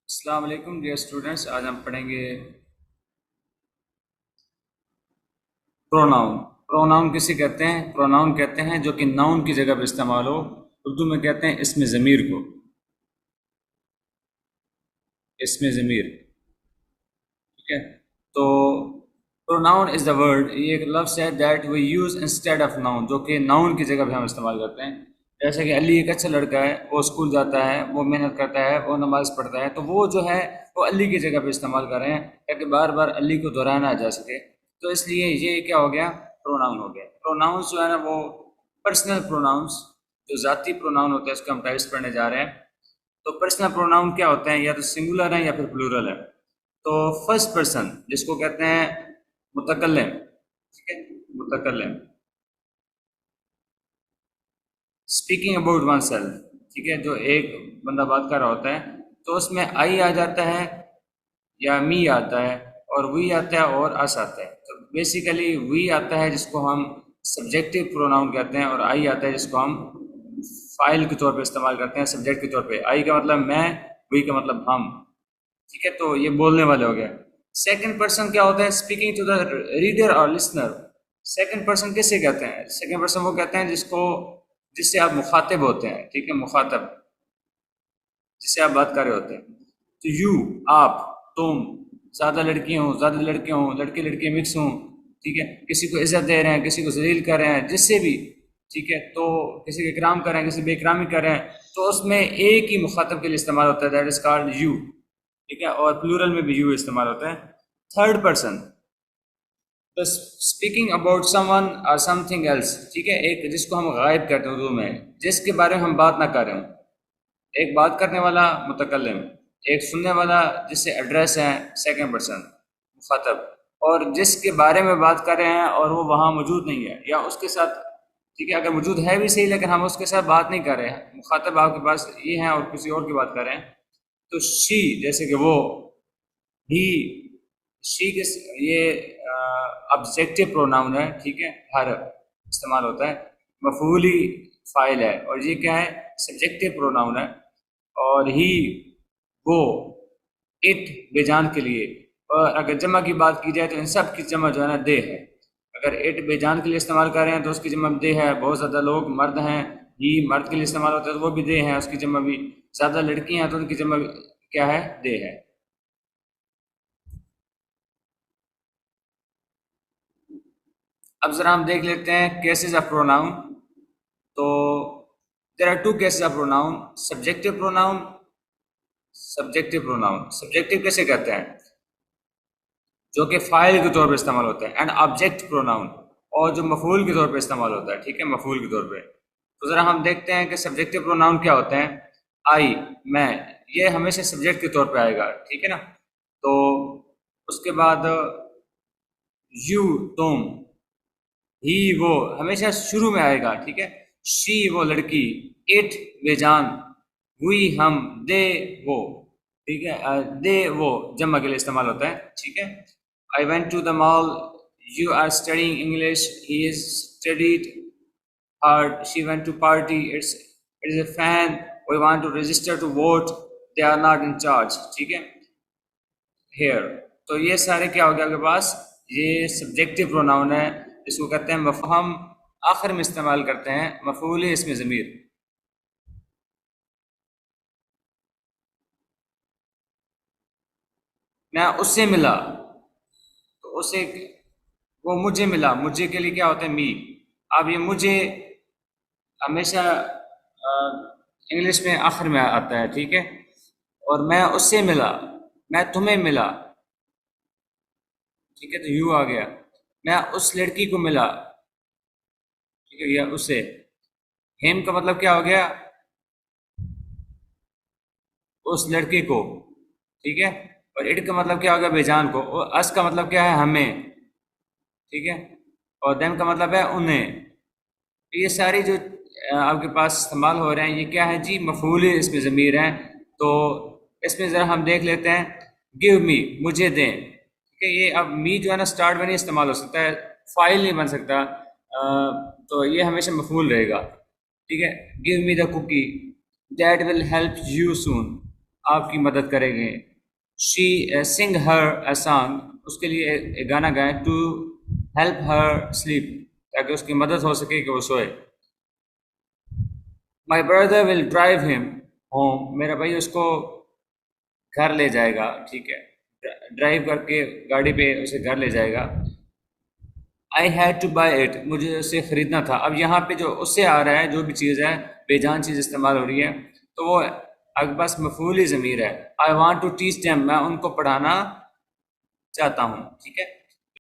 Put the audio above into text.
السلام علیکم dear students, آج ہم پڑھیں گے پروناؤن۔ پروناؤن کسے کہتے ہیں؟ پروناؤن کہتے ہیں جو کہ ناؤن کی جگہ پہ استعمال ہو۔ اردو میں کہتے ہیں اسم ضمیر کو، اسم ضمیر، ٹھیک ہے۔ تو پروناؤن از دا ورڈ، یہ ایک لفظ ہے that we use instead of noun, جو کہ ناؤن کی جگہ پہ ہم استعمال کرتے ہیں۔ جیسے کہ علی ایک اچھا لڑکا ہے، وہ اسکول جاتا ہے، وہ محنت کرتا ہے، وہ نماز پڑھتا ہے، تو وہ جو ہے وہ علی کی جگہ پہ استعمال کر رہے ہیں تاکہ بار بار علی کو دہرانا جا سکے، تو اس لیے یہ کیا ہو گیا؟ پروناؤن ہو گیا۔ پروناؤنس جو ہے نا وہ پرسنل پروناؤنس، جو ذاتی پروناؤن ہوتے ہیں، اس کو ہم ٹائپس پڑھنے جا رہے ہیں۔ تو پرسنل پروناؤن کیا ہوتے ہیں؟ یا تو سنگولر ہیں یا پھر پلورل ہے۔ تو فرسٹ پرسن جس کو کہتے ہیں متکلم، ٹھیک ہے، متکلم، اسپیکنگ اباؤٹ ون سیلف، ٹھیک ہے، جو ایک بندہ بات کر رہا ہوتا ہے تو اس میں آئی آ جاتا ہے یا می آتا ہے اور وی آتا ہے اور اس آتا ہے۔ تو بیسیکلی وی آتا ہے جس کو ہم سبجیکٹو پروناؤن کہتے ہیں، اور آئی آتا ہے جس کو ہم فائل کے طور پہ استعمال کرتے ہیں، سبجیکٹ کے طور پہ۔ آئی کا مطلب میں، وی کا مطلب ہم، ٹھیک ہے، تو یہ بولنے والے ہو گئے۔ سیکنڈ پرسن کیا ہوتا ہے؟ اسپیکنگ ٹو دا ریڈر اور لسنر۔ سیکنڈ پرسن کسے کہتے ہیں؟ سیکنڈ پرسن وہ کہتے ہیں جس سے آپ مخاطب ہوتے ہیں، ٹھیک ہے، مخاطب جس سے آپ بات کر رہے ہوتے ہیں۔ تو یو، آپ، تم، زیادہ لڑکیاں ہوں، زیادہ لڑکے ہوں، لڑکے لڑکے مکس ہوں، ٹھیک ہے، کسی کو عزت دے رہے ہیں، کسی کو ذلیل کر رہے ہیں، جس سے بھی، ٹھیک ہے، تو کسی کو اکرام کر رہے ہیں، کسی بے اکرامی کر رہے ہیں، تو اس میں ایک ہی مخاطب کے لیے استعمال ہوتا ہے، دیٹ از کالڈ یو، ٹھیک ہے، اور پلورل میں بھی یو استعمال ہوتا ہے۔ Third person, speaking about some one اور سم تھنگ ایلس، ٹھیک ہے، ایک جس کو ہم غائب کہتے ہیں اردو میں، جس کے بارے میں ہم بات نہ کر رہے ہوں۔ ایک بات کرنے والا متکلم، ایک سننے والا جس سے ایڈریس ہے سیکنڈ پرسن مخاطب، اور جس کے بارے میں بات کر رہے ہیں اور وہ وہاں موجود نہیں ہے یا اس کے ساتھ، ٹھیک ہے، اگر موجود ہے بھی صحیح لیکن ہم اس کے ساتھ بات نہیں کر رہے ہیں، مخاطب آپ کے پاس یہ ہیں اور کسی اور کی بات کر رہے ہیں۔ تو شی جیسے کہ وہ، ہی، شی کے یہ آبجیکٹو پروناؤن ہے، ٹھیک ہے، ہر استعمال ہوتا ہے، مفعولی فاعل ہے، اور یہ کیا ہے؟ سبجیکٹو پروناؤن ہے۔ اور ہی، وہ، اٹ بے جان کے لیے، اور اگر جمع کی بات کی جائے تو ان سب کی جمع جو ہے نا دے ہے۔ اگر اٹ بے جان کے لیے استعمال کر رہے ہیں تو اس کی جمع دے ہے۔ بہت زیادہ لوگ مرد ہیں، ہی مرد کے لیے استعمال ہوتا ہے تو وہ بھی دے ہے، اس کی جمع بھی۔ زیادہ لڑکیاں ہیں تو ان کی جمع کیا ہے؟ دے ہے۔ اب ذرا ہم دیکھ لیتے ہیں کیسز آف پروناؤن۔ تو there are two cases of pronoun, subjective pronoun, subjective pronoun. Subjective کیسے کہتے ہیں؟ جو کہ فائل کے طور پہ استعمال ہوتا ہے، اینڈ آبجیکٹ پروناؤن، اور جو مفعول کے طور پہ استعمال ہوتا ہے، ٹھیک ہے، مفعول کے طور پہ۔ تو ذرا ہم دیکھتے ہیں کہ سبجیکٹو پروناؤن کیا ہوتے ہیں۔ آئی، میں، یہ ہمیشہ سبجیکٹ کے طور پہ آئے گا، ٹھیک ہے نا۔ تو اس کے بعد یو، تم، ہی، وہ ہمیشہ شروع میں آئے گا، ٹھیک ہے۔ شی، وہ لڑکی، اٹ، بے جان، وی، ہم، دے، وہ، ٹھیک ہے، دے، وہ جمع کے لیے استعمال ہوتا ہے، ٹھیک ہے۔ I went to the mall, you are studying English, he is studied hard, she went to party, it is a fan, we want to register to vote, they are not in charge، ٹھیک ہے، here۔ تو یہ سارے کیا ہو گیا آپ کے پاس؟ یہ سبجیکٹو پروناؤن ہے، جس کو کہتے ہیں ہم آخر میں استعمال کرتے ہیں مفعول اسم ضمیر۔ میں اس سے ملا، تو اسے، وہ مجھے ملا، مجھے کے لیے کیا ہوتا ہے؟ می۔ اب یہ مجھے ہمیشہ انگلش میں آخر میں آتا ہے، ٹھیک ہے، اور میں اس سے ملا، میں تمہیں ملا، ٹھیک ہے، تو یو آ گیا۔ میں اس لڑکی کو ملا، ٹھیک ہے، یا اسے۔ ہیم کا مطلب کیا ہو گیا؟ اس لڑکے کو، ٹھیک ہے، اور اٹ کا مطلب کیا ہوگا؟ بے جان کو، اور اس کا مطلب کیا ہے؟ ہمیں، ٹھیک ہے، اور دیم کا مطلب ہے انہیں۔ یہ ساری جو آپ کے پاس استعمال ہو رہے ہیں یہ کیا ہے جی؟ مفعول اس میں ضمیر ہیں۔ تو اس میں ذرا ہم دیکھ لیتے ہیں، گیو می، مجھے دیں، ٹھیک ہے، یہ اب می جو ہے نا اسٹارٹ میں نہیں استعمال ہو سکتا ہے، فائل نہیں بن سکتا، تو یہ ہمیشہ مفعول رہے گا، ٹھیک ہے۔ Give me the cookie, that will help you soon, آپ کی مدد کریں گے. شی سنگ ہر اے سانگ، اس کے لیے ایک گانا گائیں. ٹو ہیلپ ہر سلیپ، تاکہ اس کی مدد ہو سکے کہ وہ سوئے. مائی بردر ول ڈرائیو ہم ہوم، میرا بھائی اس کو گھر لے جائے گا. ٹھیک ہے، ڈرائیو کر کے گاڑی پہ اسے گھر لے جائے گا. I had to buy it, مجھے اسے خریدنا تھا. اب یہاں پہ جو اس سے آ رہا ہے، جو بھی چیز ہے، بے جان چیز استعمال ہو رہی ہے، تو وہ اب بس مفعولی ضمیر ہے. I want to teach them, میں ان کو پڑھانا چاہتا ہوں. ٹھیک ہے،